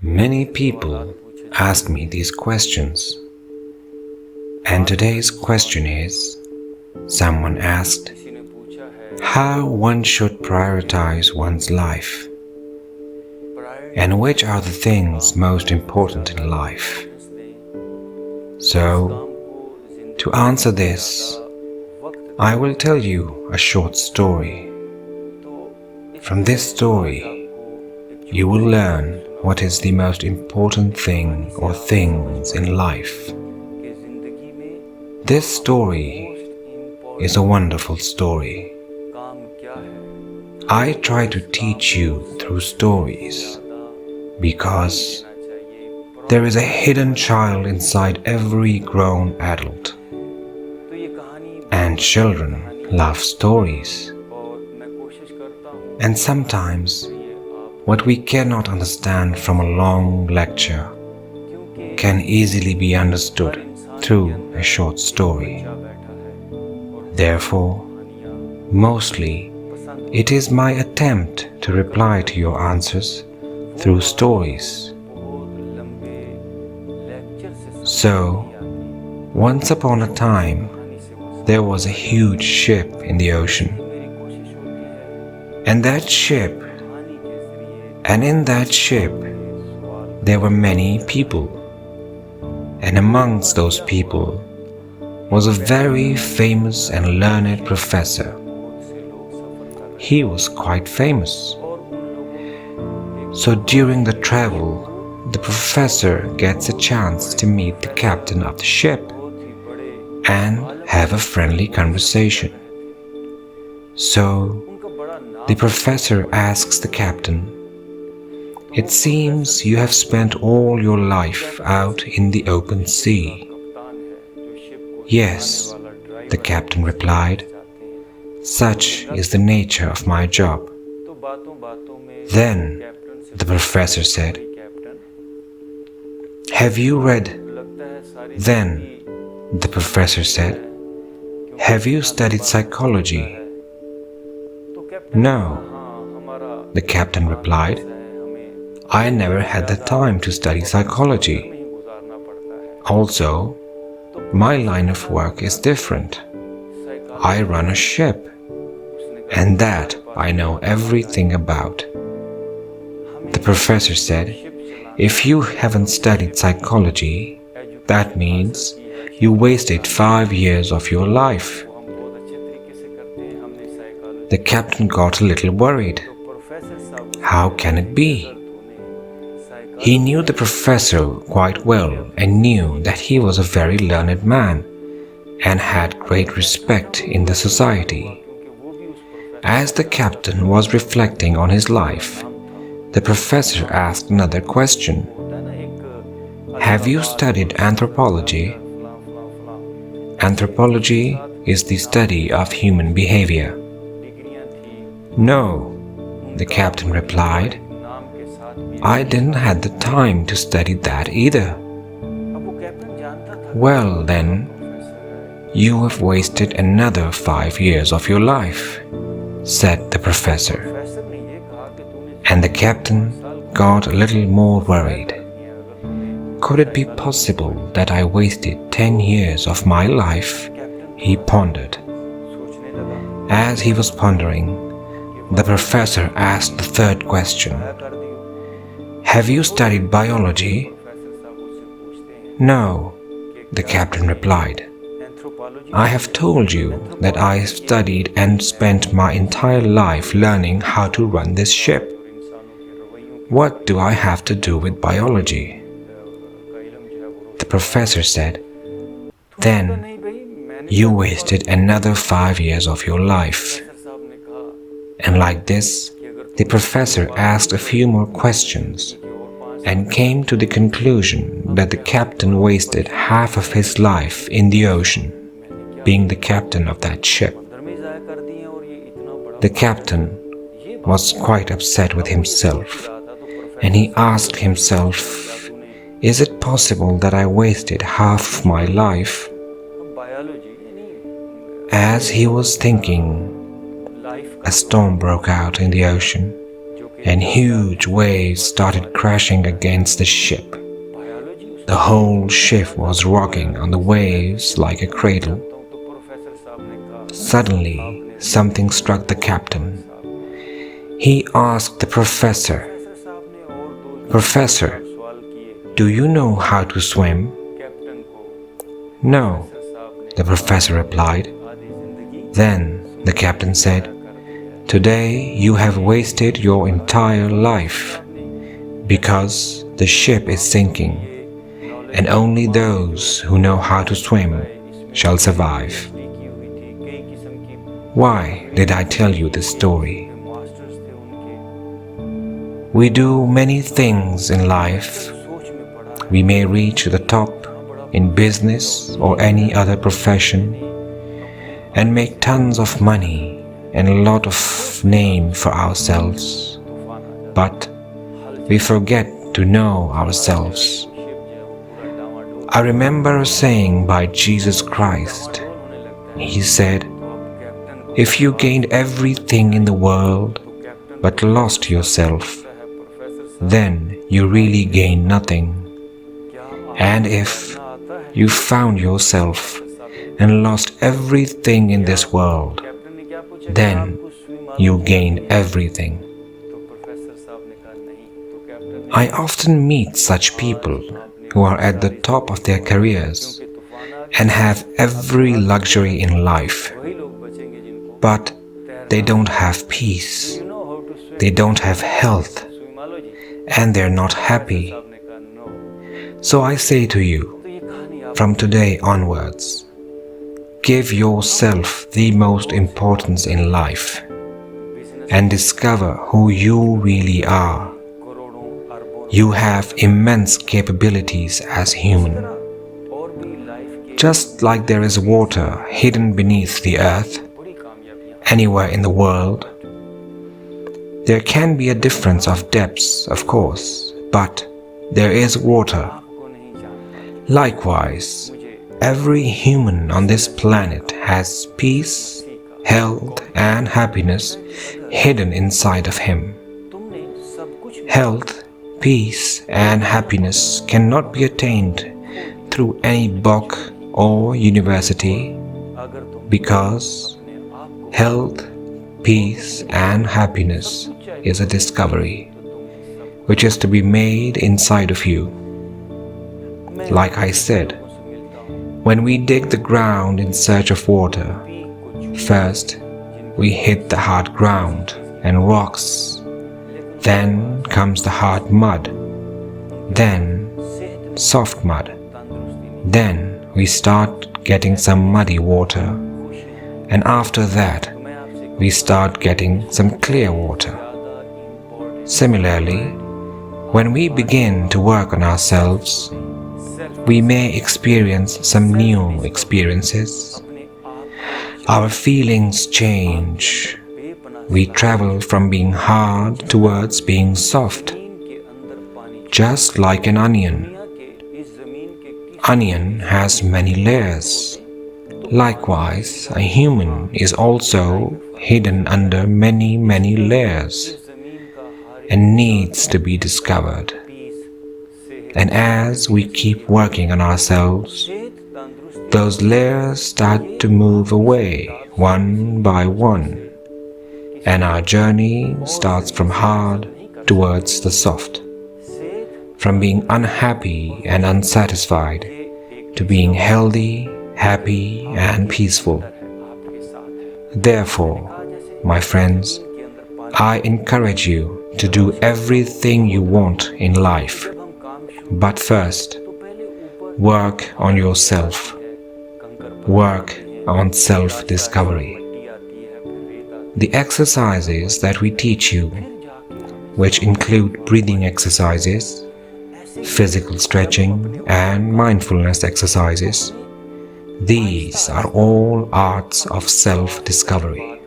Many people ask me these questions, and today's question is, someone asked, how one should prioritize one's life, and which are the things most important in life. So, to answer this, I will tell you a short story. From this story, you will learn what is the most important thing or things in life. This story is a wonderful story. I try to teach you through stories because there is a hidden child inside every grown adult, and children love stories. And sometimes what we cannot understand from a long lecture can easily be understood through a short story. Therefore, mostly it is my attempt to reply to your answers through stories. So, once upon a time, there was a huge ship in the ocean. And in that ship, there were many people. And amongst those people was a very famous and learned professor. He was quite famous. So during the travel, the professor gets a chance to meet the captain of the ship and have a friendly conversation. So the professor asks the captain, "It seems you have spent all your life out in the open sea." "Yes," the captain replied, "such is the nature of my job." Then the professor said, "Have you read?" Then the professor said, "Have you studied psychology?" "No," the captain replied, "I never had the time to study psychology. Also, my line of work is different. I run a ship, and that I know everything about." The professor said, "If you haven't studied psychology, that means you wasted 5 years of your life." The captain got a little worried. How can it be? He knew the professor quite well and knew that he was a very learned man and had great respect in the society. As the captain was reflecting on his life, the professor asked another question. "Have you studied anthropology?" Anthropology is the study of human behavior. "No," the captain replied, "I didn't have the time to study that either." "Well then, you have wasted another 5 years of your life," said the professor. And the captain got a little more worried. Could it be possible that I wasted 10 years of my life? He pondered. As he was pondering, the professor asked the third question. "Have you studied biology?" "No," the captain replied. "I have told you that I studied and spent my entire life learning how to run this ship. What do I have to do with biology?" The professor said, "Then you wasted another 5 years of your life." And like this, the professor asked a few more questions and came to the conclusion that the captain wasted half of his life in the ocean, being the captain of that ship. The captain was quite upset with himself, and he asked himself, "Is it possible that I wasted half of my life?" As he was thinking, a storm broke out in the ocean, and huge waves started crashing against the ship. The whole ship was rocking on the waves like a cradle. Suddenly, something struck the captain. He asked the professor, "Professor, do you know how to swim?" "No," the professor replied. Then the captain said, "Today you have wasted your entire life because the ship is sinking, and only those who know how to swim shall survive." Why did I tell you this story? We do many things in life. We may reach the top in business or any other profession and make tons of money and a lot of name for ourselves. But we forget to know ourselves. I remember a saying by Jesus Christ. He said, "If you gained everything in the world but lost yourself, then you really gained nothing. And if you found yourself and lost everything in this world, then you gained everything." I often meet such people who are at the top of their careers and have every luxury in life, but they don't have peace, they don't have health, and they're not happy. So I say to you, from today onwards, give yourself the most importance in life and discover who you really are. You have immense capabilities as human. Just like there is water hidden beneath the earth, anywhere in the world, there can be a difference of depths, of course, but there is water. Likewise, every human on this planet has peace, health, and happiness hidden inside of him. Health, peace, and happiness cannot be attained through any book or university, because health, peace, and happiness is a discovery which is to be made inside of you. Like I said, when we dig the ground in search of water, first we hit the hard ground and rocks, then comes the hard mud, then soft mud, then we start getting some muddy water, and after that we start getting some clear water. Similarly, when we begin to work on ourselves, we may experience some new experiences. Our feelings change. We travel from being hard towards being soft, just like an onion. Onion has many layers. Likewise, a human is also hidden under many, many layers and needs to be discovered. And as we keep working on ourselves, those layers start to move away one by one, and our journey starts from hard towards the soft, from being unhappy and unsatisfied to being healthy, happy, and peaceful. Therefore, my friends, I encourage you to do everything you want in life. But first, work on yourself. Work on self-discovery. The exercises that we teach you, which include breathing exercises, physical stretching, and mindfulness exercises, these are all arts of self-discovery.